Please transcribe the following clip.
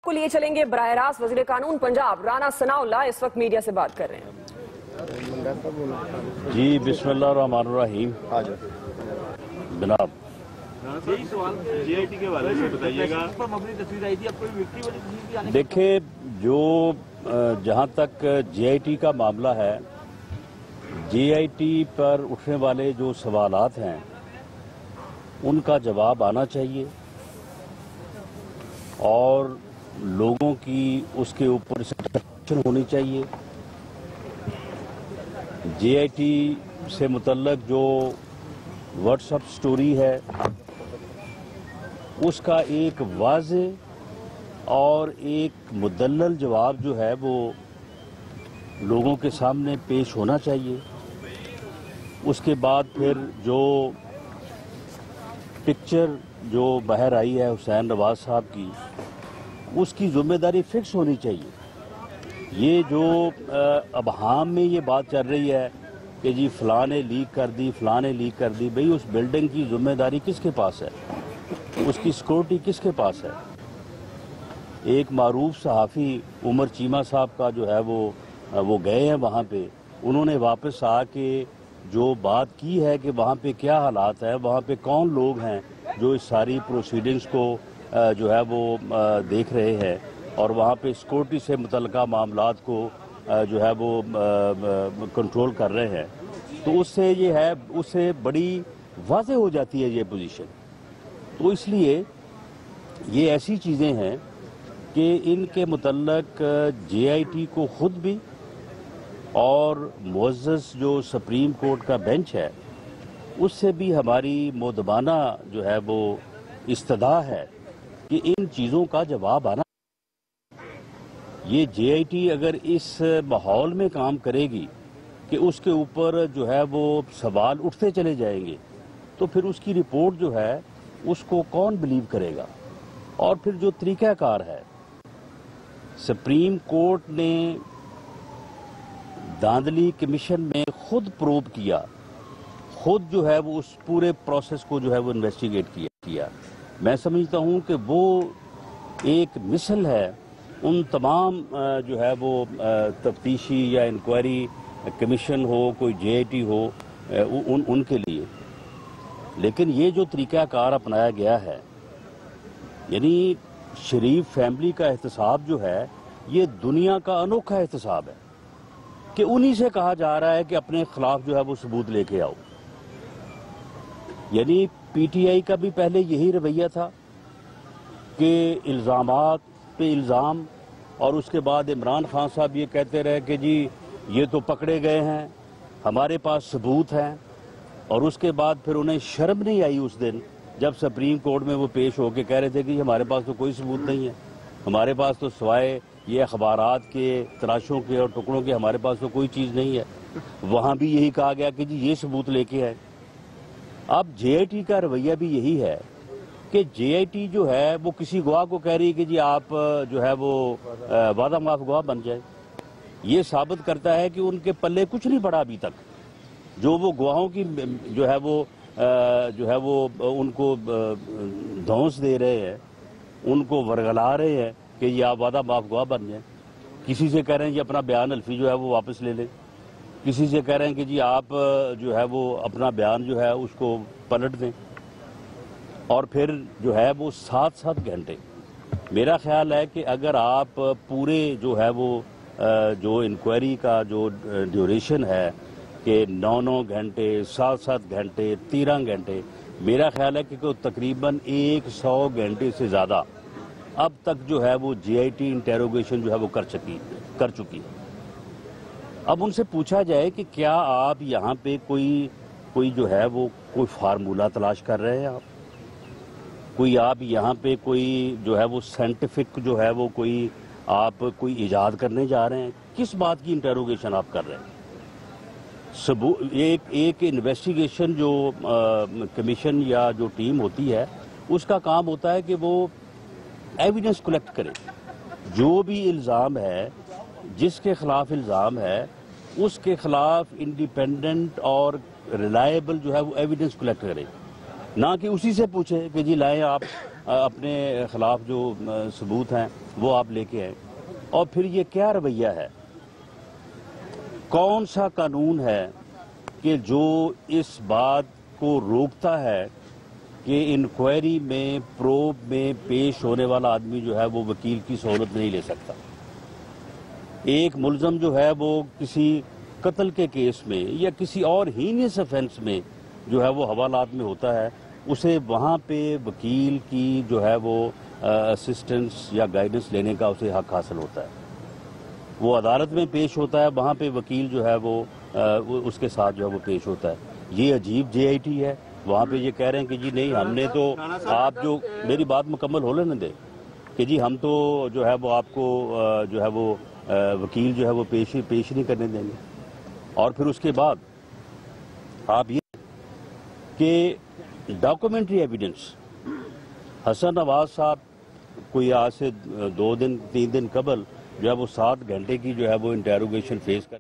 کو لیے چلیں گے براہ راست وزیر قانون پنجاب رانا ثناءاللہ اس وقت میڈیا سے بات کر رہے ہیں۔ جی بسم اللہ الرحمن الرحیم جناب یہی سوال جے آئی ٹی کے حوالے سے بتائیے گا۔ دیکھیں جو جہاں تک جے آئی ٹی کا معاملہ ہے، جے آئی ٹی پر اٹھنے والے جو سوالات ہیں ان کا جواب آنا چاہیے اور لوگوں کی اس کے اوپر سیٹسفیکشن ہونی چاہیے۔ جے آئی ٹی سے متعلق جو واٹس ایپ سٹوری ہے اس کا ایک واضح اور ایک مدلل جواب جو ہے وہ لوگوں کے سامنے پیش ہونا چاہیے۔ اس کے بعد پھر جو پکچر جو باہر آئی ہے حسین نواز صاحب کی، اس کی ذمہ داری فکس ہونی چاہیے۔ یہ جو ابہام میں یہ بات چل رہی ہے کہ جی فلاں نے لیک کر دی، فلاں نے لیک کر دی، بھئی اس بلڈنگ کی ذمہ داری کس کے پاس ہے؟ اس کی سیکورٹی کس کے پاس ہے؟ ایک معروف صحافی عمر چیمہ صاحب کا جو ہے وہ گئے ہیں وہاں پہ، انہوں نے واپس آ کے جو بات کی ہے کہ وہاں پہ کیا حالات ہے، وہاں پہ کون لوگ ہیں جو اس ساری پروسیڈنگز کو جو ہے وہ دیکھ رہے ہیں اور وہاں پہ سیکورٹی سے متعلقہ معاملات کو جو ہے وہ کنٹرول کر رہے ہیں، تو اس سے یہ ہے، اس سے بڑی واضح ہو جاتی ہے یہ پوزیشن۔ تو اس لیے یہ ایسی چیزیں ہیں کہ ان کے متعلق جے آئی ٹی کو خود بھی اور معزز جو سپریم کورٹ کا بینچ ہے اس سے بھی ہماری مؤدبانہ جو ہے وہ استدعا ہے کہ ان چیزوں کا جواب آنا۔ یہ جے آئی ٹی اگر اس ماحول میں کام کرے گی کہ اس کے اوپر جو ہے وہ سوال اٹھتے چلے جائیں گے تو پھر اس کی رپورٹ جو ہے اس کو کون بلیو کرے گا؟ اور پھر جو طریقہ کار ہے، سپریم کورٹ نے دھاندلی کمیشن میں خود پروب کیا، خود جو ہے وہ اس پورے پروسیس کو جو ہے وہ انویسٹیگیٹ کیا۔ میں سمجھتا ہوں کہ وہ ایک مثل ہے ان تمام جو ہے وہ تفتیشی یا انکوائری کمیشن ہو، کوئی جے آئی ٹی ہو، ان کے لیے۔ لیکن یہ جو طریقہ کار اپنایا گیا ہے، یعنی شریف فیملی کا احتساب جو ہے یہ دنیا کا انوکھا احتساب ہے کہ انہی سے کہا جا رہا ہے کہ اپنے خلاف جو ہے وہ ثبوت لے کے آؤ۔ یعنی پی ٹی آئی کا بھی پہلے یہی رویہ تھا کہ الزامات پہ الزام، اور اس کے بعد عمران خان صاحب یہ کہتے رہے کہ جی یہ تو پکڑے گئے ہیں، ہمارے پاس ثبوت ہیں، اور اس کے بعد پھر انہیں شرم نہیں آئی اس دن جب سپریم کورٹ میں وہ پیش ہو کے کہہ رہے تھے کہ ہمارے پاس تو کوئی ثبوت نہیں ہے، ہمارے پاس تو سوائے یہ اخبارات کے تلاشوں کے اور ٹکڑوں کے ہمارے پاس تو کوئی چیز نہیں ہے۔ وہاں بھی یہی کہا گیا کہ جی یہ ثبوت لے کے آئے۔ اب جے آئی ٹی کا رویہ بھی یہی ہے کہ جے آئی ٹی جو ہے وہ کسی گواہ کو کہہ رہی ہے کہ جی آپ جو ہے وہ وعدہ معاف گواہ بن جائے۔ یہ ثابت کرتا ہے کہ ان کے پلے کچھ نہیں پڑا ابھی تک، جو وہ گواہوں کی جو ہے وہ ان کو دھونس دے رہے ہیں، ان کو ورگلا رہے ہیں کہ یہ آپ وعدہ معاف گواہ بن جائیں۔ کسی سے کہہ رہے ہیں کہ اپنا بیان الفی جو ہے وہ واپس لے لیں، کسی سے کہہ رہے ہیں کہ جی آپ جو ہے وہ اپنا بیان جو ہے اس کو پلٹ دیں، اور پھر جو ہے وہ 7 گھنٹے۔ میرا خیال ہے کہ اگر آپ پورے جو ہے وہ جو انکوائری کا جو ڈیوریشن ہے کہ 9 گھنٹے، 7 گھنٹے، 13 گھنٹے، میرا خیال ہے کہ تقریباً 100 گھنٹے سے زیادہ اب تک جو ہے وہ جے آئی ٹی انٹیروگیشن جو ہے وہ کر چکی ہے۔ اب ان سے پوچھا جائے کہ کیا آپ یہاں پہ کوئی جو ہے وہ کوئی فارمولہ تلاش کر رہے ہیں، کوئی آپ یہاں پہ کوئی جو ہے وہ سائنٹیفک جو ہے وہ آپ کوئی ایجاد کرنے جا رہے ہیں؟ کس بات کی انٹیروگیشن آپ کر رہے ہیں؟ ایک انویسٹیگیشن جو کمیشن یا جو ٹیم ہوتی ہے اس کا کام ہوتا ہے کہ وہ ایویڈنس کلیکٹ کرے، جو بھی الزام ہے، جس کے خلاف الزام ہے اس کے خلاف انڈیپینڈنٹ اور ریلائبل جو ہے وہ ایویڈنس کلیکٹ کرے، نہ کہ اسی سے پوچھے کہ جی لائیں آپ اپنے خلاف جو ثبوت ہیں وہ آپ لے کے آئیں. اور پھر یہ کیا رویہ ہے؟ کون سا قانون ہے کہ جو اس بات کو روکتا ہے کہ انکوائری میں پروب میں پیش ہونے والا آدمی جو ہے وہ وکیل کی سہولت نہیں لے سکتا؟ ایک ملزم جو ہے وہ کسی قتل کے کیس میں یا کسی اور ہینیس افینس میں جو ہے وہ حوالات میں ہوتا ہے، اسے وہاں پہ وکیل کی جو ہے وہ اسسٹنس یا گائیڈنس لینے کا اسے حق حاصل ہوتا ہے. وہ عدالت میں پیش ہوتا ہے، وہاں پہ وکیل جو ہے وہ اس کے ساتھ جو ہے وہ پیش ہوتا ہے. یہ عجیب جے آئی ٹی ہے. وہاں پہ یہ کہہ رہے ہیں کہ جی نہیں، ہم نے تو آپ جو میری بات مکمل ہو لینے دیں کہ جی ہم تو جو ہے وہ آپ کو جو ہے وہ وکیل جو ہے وہ پیش نہیں کرنے دیں گے. اور پھر اس کے بعد آپ یہ کہ ڈاکومنٹری ایویڈنس، حسن نواز صاحب کوئی آج سے 2 دن 3 دن قبل جو ہے وہ 7 گھنٹے کی جو ہے وہ انٹیروگیشن فیس کر